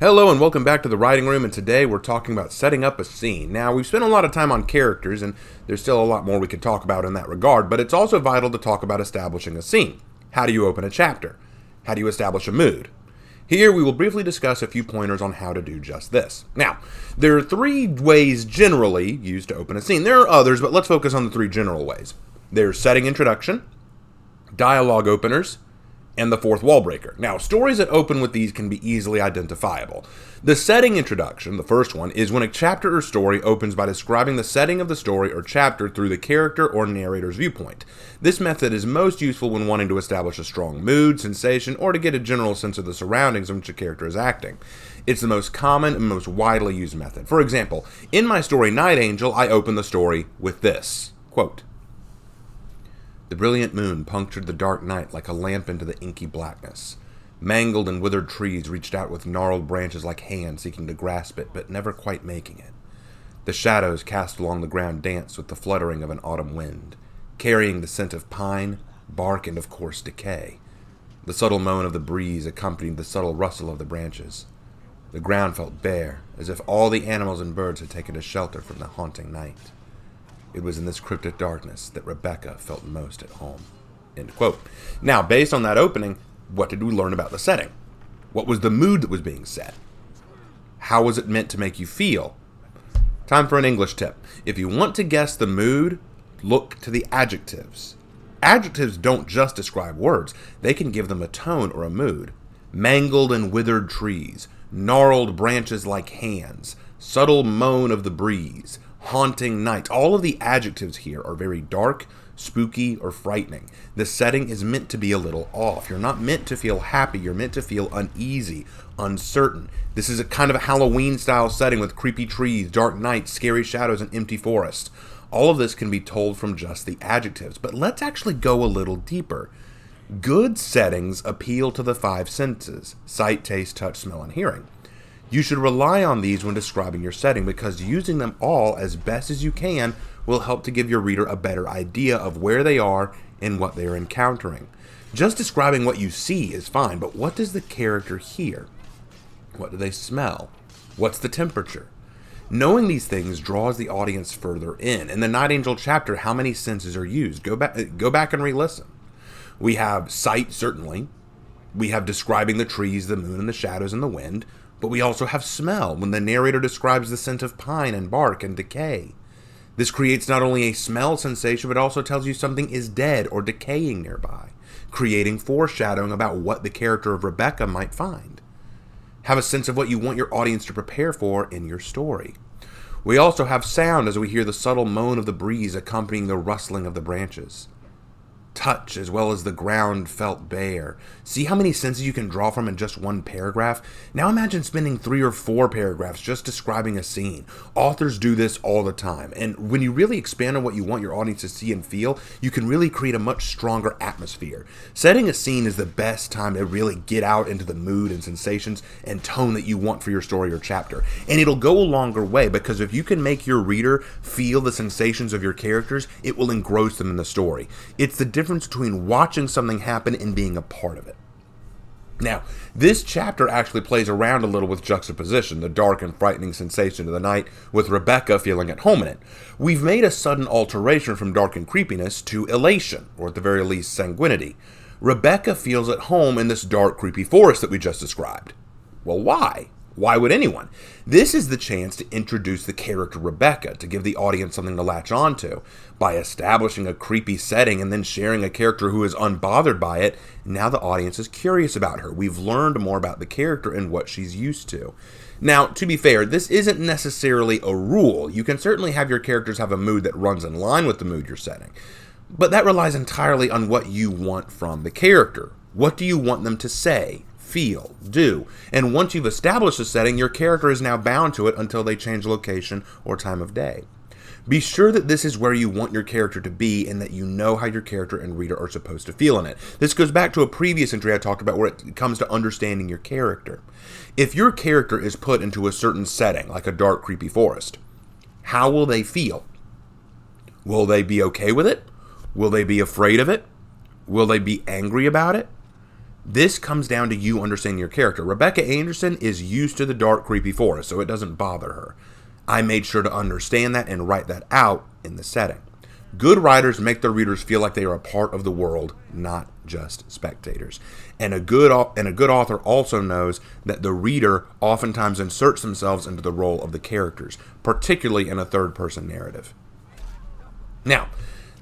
Hello and welcome back to the Writing Room, and today we're talking about setting up a scene. Now, we've spent a lot of time on characters, and there's still a lot more we could talk about in that regard, but it's also vital to talk about establishing a scene. How do you open a chapter? How do you establish a mood? Here, we will briefly discuss a few pointers on how to do just this. Now, there are three ways generally used to open a scene. There are others, but let's focus on the three general ways. There's setting introduction, dialogue openers, and the fourth wall breaker. Now, stories that open with these can be easily identifiable. The setting introduction, the first one, is when a chapter or story opens by describing the setting of the story or chapter through the character or narrator's viewpoint. This method is most useful when wanting to establish a strong mood, sensation, or to get a general sense of the surroundings in which a character is acting. It's the most common and most widely used method. For example, in my story Night Angel, I open the story with this, quote, "The brilliant moon punctured the dark night like a lamp into the inky blackness. Mangled and withered trees reached out with gnarled branches like hands seeking to grasp it, but never quite making it. The shadows cast along the ground danced with the fluttering of an autumn wind, carrying the scent of pine, bark, and of course decay. The subtle moan of the breeze accompanied the subtle rustle of the branches. The ground felt bare, as if all the animals and birds had taken to shelter from the haunting night. It was in this cryptic darkness that Rebecca felt most at home." End quote. Now, based on that opening, what did we learn about the setting? What was the mood that was being set? How was it meant to make you feel? Time for an English tip. If you want to guess the mood, look to the adjectives. Adjectives don't just describe words. They can give them a tone or a mood. Mangled and withered trees, gnarled branches like hands, subtle moan of the breeze, haunting night. All of the adjectives here are very dark, spooky, or frightening. The setting is meant to be a little off. You're not meant to feel happy. You're meant to feel uneasy, uncertain. This is a kind of a Halloween-style setting with creepy trees, dark nights, scary shadows, and empty forests. All of this can be told from just the adjectives, but let's actually go a little deeper. Good settings appeal to the five senses: sight, taste, touch, smell, and hearing. You should rely on these when describing your setting because using them all as best as you can will help to give your reader a better idea of where they are and what they are encountering. Just describing what you see is fine, but what does the character hear? What do they smell? What's the temperature? Knowing these things draws the audience further in. In the Night Angel chapter, how many senses are used? Go back and re-listen. We have sight, certainly. We have describing the trees, the moon, and the shadows and the wind. But we also have smell, when the narrator describes the scent of pine and bark and decay. This creates not only a smell sensation, but also tells you something is dead or decaying nearby, creating foreshadowing about what the character of Rebecca might find. Have a sense of what you want your audience to prepare for in your story. We also have sound as we hear the subtle moan of the breeze accompanying the rustling of the branches. Touch, as well as the ground felt bare. See how many senses you can draw from in just one paragraph? Now imagine spending 3 or 4 paragraphs just describing a scene. Authors do this all the time, and when you really expand on what you want your audience to see and feel, you can really create a much stronger atmosphere. Setting a scene is the best time to really get out into the mood and sensations and tone that you want for your story or chapter. And it'll go a longer way because if you can make your reader feel the sensations of your characters, it will engross them in the story. It's the difference between watching something happen and being a part of it. Now, this chapter actually plays around a little with juxtaposition, the dark and frightening sensation of the night, with Rebecca feeling at home in it. We've made a sudden alteration from dark and creepiness to elation, or at the very least, sanguinity. Rebecca feels at home in this dark, creepy forest that we just described. Well, why? Why would anyone? This is the chance to introduce the character Rebecca, to give the audience something to latch onto. By establishing a creepy setting and then sharing a character who is unbothered by it, now the audience is curious about her. We've learned more about the character and what she's used to. Now, to be fair, this isn't necessarily a rule. You can certainly have your characters have a mood that runs in line with the mood you're setting. But that relies entirely on what you want from the character. What do you want them to say, feel, do? And once you've established a setting, your character is now bound to it until they change location or time of day. Be sure that this is where you want your character to be and that you know how your character and reader are supposed to feel in it. This goes back to a previous entry I talked about where it comes to understanding your character. If your character is put into a certain setting, like a dark, creepy forest, how will they feel? Will they be okay with it? Will they be afraid of it? Will they be angry about it? This comes down to you understanding your character. Rebecca Anderson is used to the dark, creepy forest, so it doesn't bother her. I made sure to understand that and write that out in the setting. Good writers make their readers feel like they are a part of the world, not just spectators. And a good author also knows that the reader oftentimes inserts themselves into the role of the characters, particularly in a third-person narrative. Now,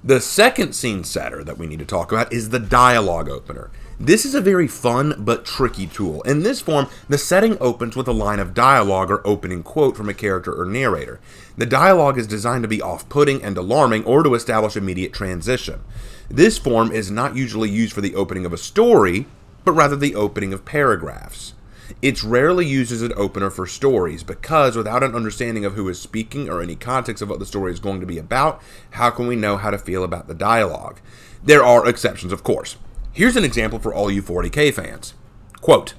the second scene setter that we need to talk about is the dialogue opener. This is a very fun but tricky tool. In this form, the setting opens with a line of dialogue or opening quote from a character or narrator. The dialogue is designed to be off-putting and alarming or to establish immediate transition. This form is not usually used for the opening of a story, but rather the opening of paragraphs. It's rarely used as an opener for stories because without an understanding of who is speaking or any context of what the story is going to be about, how can we know how to feel about the dialogue? There are exceptions, of course. Here's an example for all you 40K fans. Quote,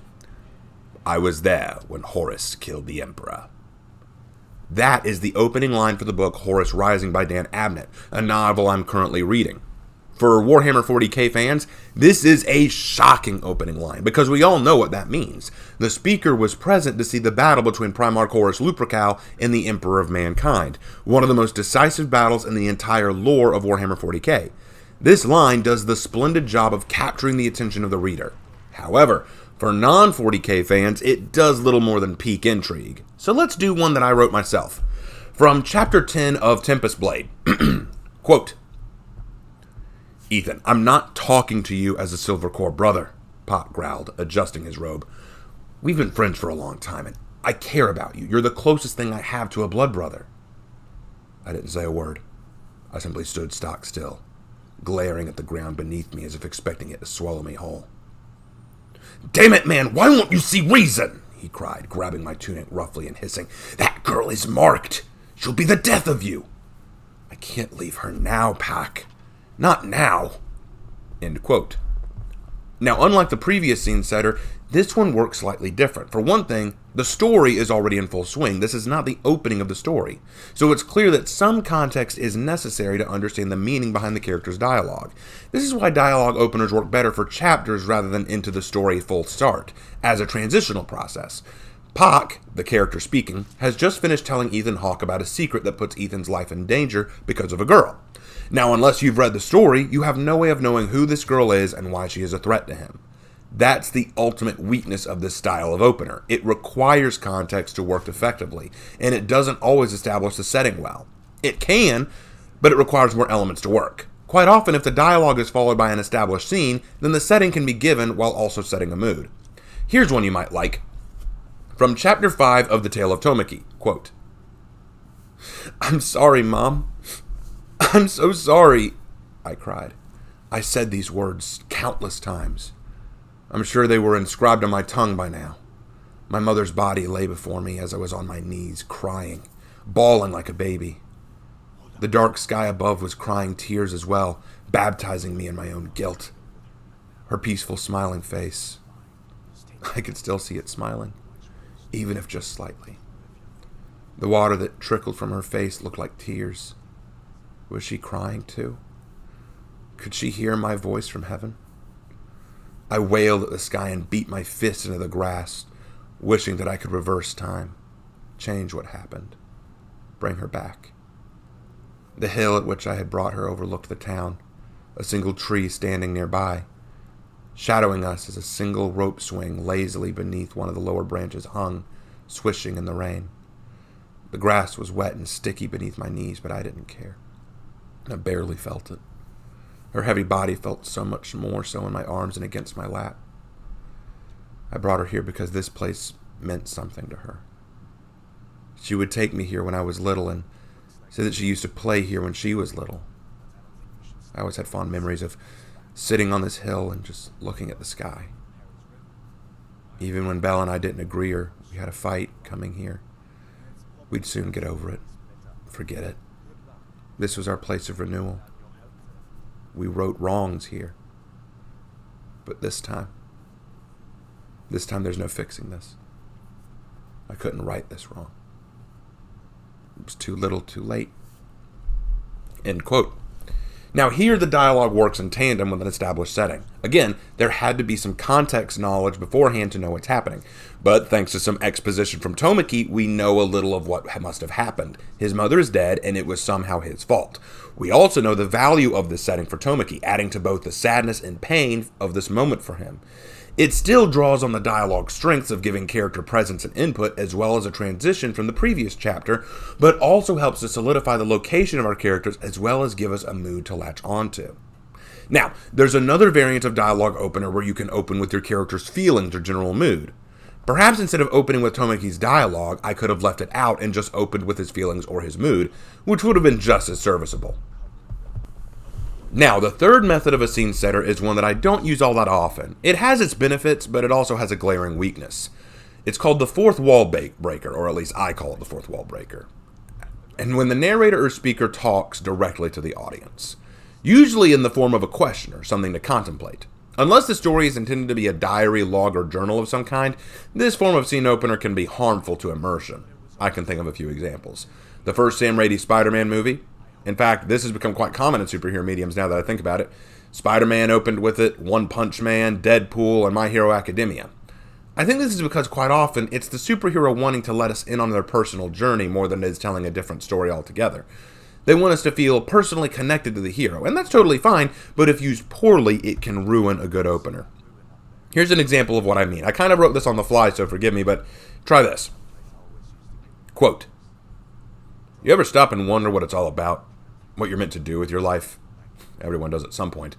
"I was there when Horus killed the Emperor." That is the opening line for the book Horus Rising by Dan Abnett, a novel I'm currently reading. For Warhammer 40K fans, this is a shocking opening line, because we all know what that means. The speaker was present to see the battle between Primarch Horus Lupercal and the Emperor of Mankind, one of the most decisive battles in the entire lore of Warhammer 40K. This line does the splendid job of capturing the attention of the reader. However, for non-40K fans, it does little more than pique intrigue. So let's do one that I wrote myself. From Chapter 10 of Tempest Blade. Quote, "Ethan, I'm not talking to you as a Silver Corps brother," Pot growled, adjusting his robe. "We've been friends for a long time, and I care about you. You're the closest thing I have to a blood brother." I didn't say a word. I simply stood stock still, glaring at the ground beneath me as if expecting it to swallow me whole. "Damn it, man, why won't you see reason?" he cried, grabbing my tunic roughly and hissing. "That girl is marked. She'll be the death of you." "I can't leave her now, Pack. Not now." End quote. Now, unlike the previous scene setter, this one works slightly different. For one thing, the story is already in full swing. This is not the opening of the story. So it's clear that some context is necessary to understand the meaning behind the character's dialogue. This is why dialogue openers work better for chapters rather than into the story full start, as a transitional process. Pac, the character speaking, has just finished telling Ethan Hawke about a secret that puts Ethan's life in danger because of a girl. Now, unless you've read the story, you have no way of knowing who this girl is and why she is a threat to him. That's the ultimate weakness of this style of opener. It requires context to work effectively, and it doesn't always establish the setting well. It can, but it requires more elements to work. Quite often, if the dialogue is followed by an established scene, then the setting can be given while also setting a mood. Here's one you might like. From Chapter 5 of The Tale of Tomiki, quote, "I'm sorry, Mom. I'm so sorry," I cried. I said these words countless times. I'm sure they were inscribed on my tongue by now. My mother's body lay before me as I was on my knees, crying, bawling like a baby. The dark sky above was crying tears as well, baptizing me in my own guilt. Her peaceful, smiling face. I could still see it smiling, even if just slightly. The water that trickled from her face looked like tears. Was she crying too? Could she hear my voice from heaven? I wailed at the sky and beat my fist into the grass, wishing that I could reverse time, change what happened, bring her back. The hill at which I had brought her overlooked the town, a single tree standing nearby. Shadowing us as a single rope swing lazily beneath one of the lower branches hung, swishing in the rain. The grass was wet and sticky beneath my knees, but I didn't care. I barely felt it. Her heavy body felt so much more so in my arms and against my lap. I brought her here because this place meant something to her. She would take me here when I was little and said that she used to play here when she was little. I always had fond memories of sitting on this hill and just looking at the sky. Even when Belle and I didn't agree or we had a fight coming here, we'd soon get over it, forget it. This was our place of renewal. We wrote wrongs here. But this time there's no fixing this. I couldn't right this wrong. It was too little, too late. End quote. Now here the dialogue works in tandem with an established setting. Again, there had to be some context knowledge beforehand to know what's happening. But thanks to some exposition from Tomoki, we know a little of what must have happened. His mother is dead, and it was somehow his fault. We also know the value of this setting for Tomoki, adding to both the sadness and pain of this moment for him. It still draws on the dialogue strengths of giving character presence and input, as well as a transition from the previous chapter, but also helps to solidify the location of our characters, as well as give us a mood to latch onto. Now, there's another variant of dialogue opener where you can open with your character's feelings or general mood. Perhaps instead of opening with Tomoki's dialogue, I could have left it out and just opened with his feelings or his mood, which would have been just as serviceable. Now, the third method of a scene setter is one that I don't use all that often. It has its benefits, but it also has a glaring weakness. It's called the fourth wall breaker, or at least I call it the fourth wall breaker. And when the narrator or speaker talks directly to the audience, usually in the form of a question or something to contemplate. Unless the story is intended to be a diary, log, or journal of some kind, this form of scene opener can be harmful to immersion. I can think of a few examples. The first Sam Raimi Spider-Man movie. In fact, this has become quite common in superhero mediums now that I think about it. Spider-Man opened with it, One Punch Man, Deadpool, and My Hero Academia. I think this is because quite often it's the superhero wanting to let us in on their personal journey more than it is telling a different story altogether. They want us to feel personally connected to the hero, and that's totally fine, but if used poorly, it can ruin a good opener. Here's an example of what I mean. I kind of wrote this on the fly, so forgive me, but try this. Quote, "You ever stop and wonder what it's all about? What you're meant to do with your life?" Everyone does at some point.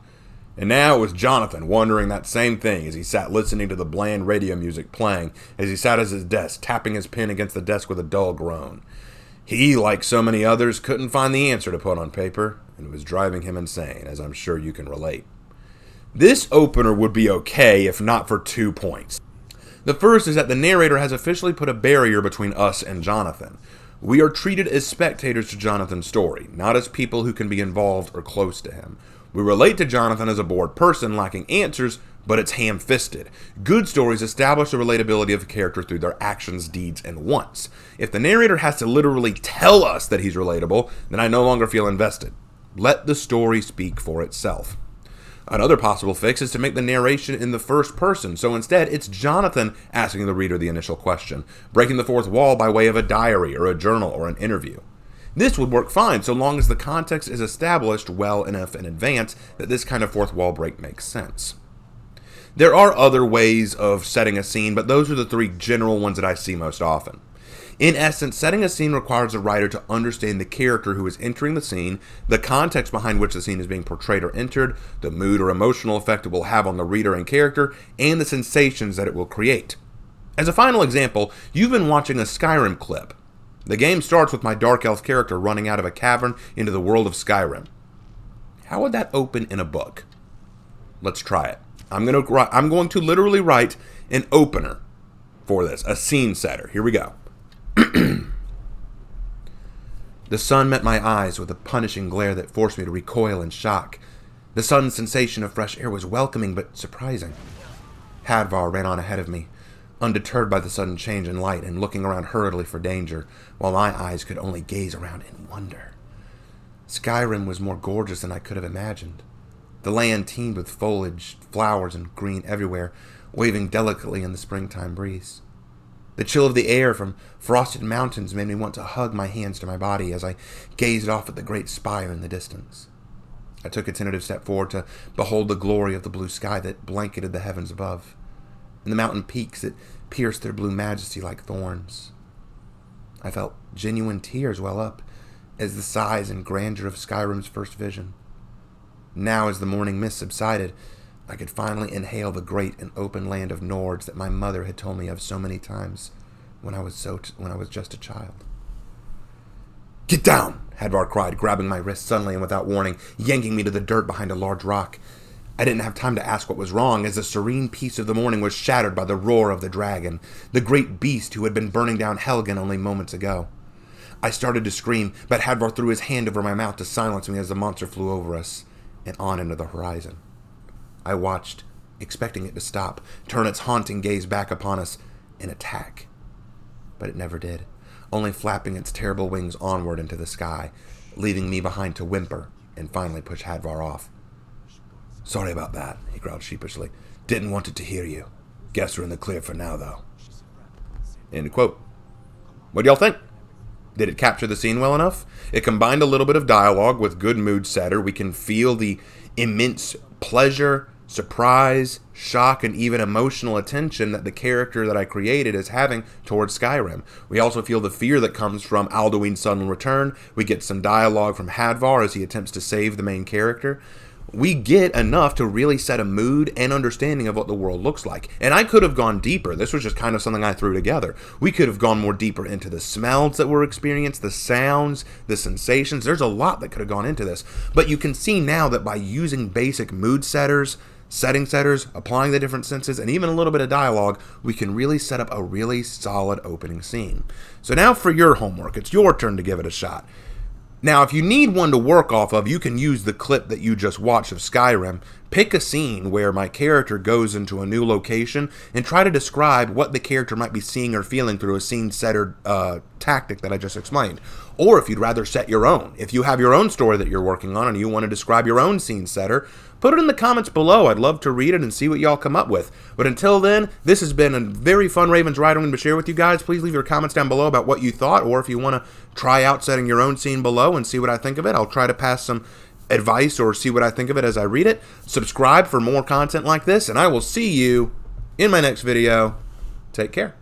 And now it was Jonathan wondering that same thing as he sat listening to the bland radio music playing, as he sat at his desk, tapping his pen against the desk with a dull groan. He, like so many others, couldn't find the answer to put on paper, and it was driving him insane, as I'm sure you can relate. This opener would be okay if not for 2 points. The first is that the narrator has officially put a barrier between us and Jonathan. We are treated as spectators to Jonathan's story, not as people who can be involved or close to him. We relate to Jonathan as a bored person lacking answers, but it's ham-fisted. Good stories establish the relatability of a character through their actions, deeds, and wants. If the narrator has to literally tell us that he's relatable, then I no longer feel invested. Let the story speak for itself. Another possible fix is to make the narration in the first person, so instead it's Jonathan asking the reader the initial question, breaking the fourth wall by way of a diary or a journal or an interview. This would work fine so long as the context is established well enough in advance that this kind of fourth wall break makes sense. There are other ways of setting a scene, but those are the 3 general ones that I see most often. In essence, setting a scene requires a writer to understand the character who is entering the scene, the context behind which the scene is being portrayed or entered, the mood or emotional effect it will have on the reader and character, and the sensations that it will create. As a final example, you've been watching a Skyrim clip. The game starts with my Dark Elf character running out of a cavern into the world of Skyrim. How would that open in a book? Let's try it. I'm going to literally write an opener for this, a scene setter. Here we go. The sun met my eyes with a punishing glare that forced me to recoil in shock. The sudden sensation of fresh air was welcoming but surprising. Hadvar ran on ahead of me, undeterred by the sudden change in light and looking around hurriedly for danger, while my eyes could only gaze around in wonder. Skyrim was more gorgeous than I could have imagined. The land teemed with foliage, flowers, and green everywhere, waving delicately in the springtime breeze. The chill of the air from frosted mountains made me want to hug my hands to my body as I gazed off at the great spire in the distance. I took a tentative step forward to behold the glory of the blue sky that blanketed the heavens above, and the mountain peaks that pierced their blue majesty like thorns. I felt genuine tears well up as the size and grandeur of Skyrim's first vision. Now, as the morning mist subsided, I could finally inhale the great and open land of Nords that my mother had told me of so many times when I was just a child. "Get down!" Hadvar cried, grabbing my wrist suddenly and without warning, yanking me to the dirt behind a large rock. I didn't have time to ask what was wrong, as the serene peace of the morning was shattered by the roar of the dragon, the great beast who had been burning down Helgen only moments ago. I started to scream, but Hadvar threw his hand over my mouth to silence me as the monster flew over us and on into the horizon. I watched, expecting it to stop, turn its haunting gaze back upon us, and attack. But it never did, only flapping its terrible wings onward into the sky, leaving me behind to whimper and finally push Hadvar off. "Sorry about that," he growled sheepishly. "Didn't want it to hear you. Guess we're in the clear for now, though." End quote. What do y'all think? Did it capture the scene well enough? It combined a little bit of dialogue with good mood setter. We can feel the immense pleasure, surprise, shock, and even emotional attention that the character that I created is having towards Skyrim. We also feel the fear that comes from Alduin's sudden return. We get some dialogue from Hadvar as he attempts to save the main character. We get enough to really set a mood and understanding of what the world looks like. And I could have gone deeper. This was just kind of something I threw together. We could have gone more deeper into the smells that were experienced, the sounds, the sensations. There's a lot that could have gone into this. But you can see now that by using basic mood setters, setting setters, applying the different senses, and even a little bit of dialogue, we can really set up a really solid opening scene. So now for your homework. It's your turn to give it a shot. Now, if you need one to work off of, you can use the clip that you just watched of Skyrim. Pick a scene where my character goes into a new location and try to describe what the character might be seeing or feeling through a scene-setter tactic that I just explained. Or if you'd rather set your own. If you have your own story that you're working on and you want to describe your own scene-setter, put it in the comments below. I'd love to read it and see what y'all come up with. But until then, this has been a very fun Ravens Ride I'm going to share with you guys. Please leave your comments down below about what you thought, or if you want to try out setting your own scene below and see what I think of it. I'll try to pass some advice or see what I think of it as I read it. Subscribe for more content like this, and I will see you in my next video. Take care.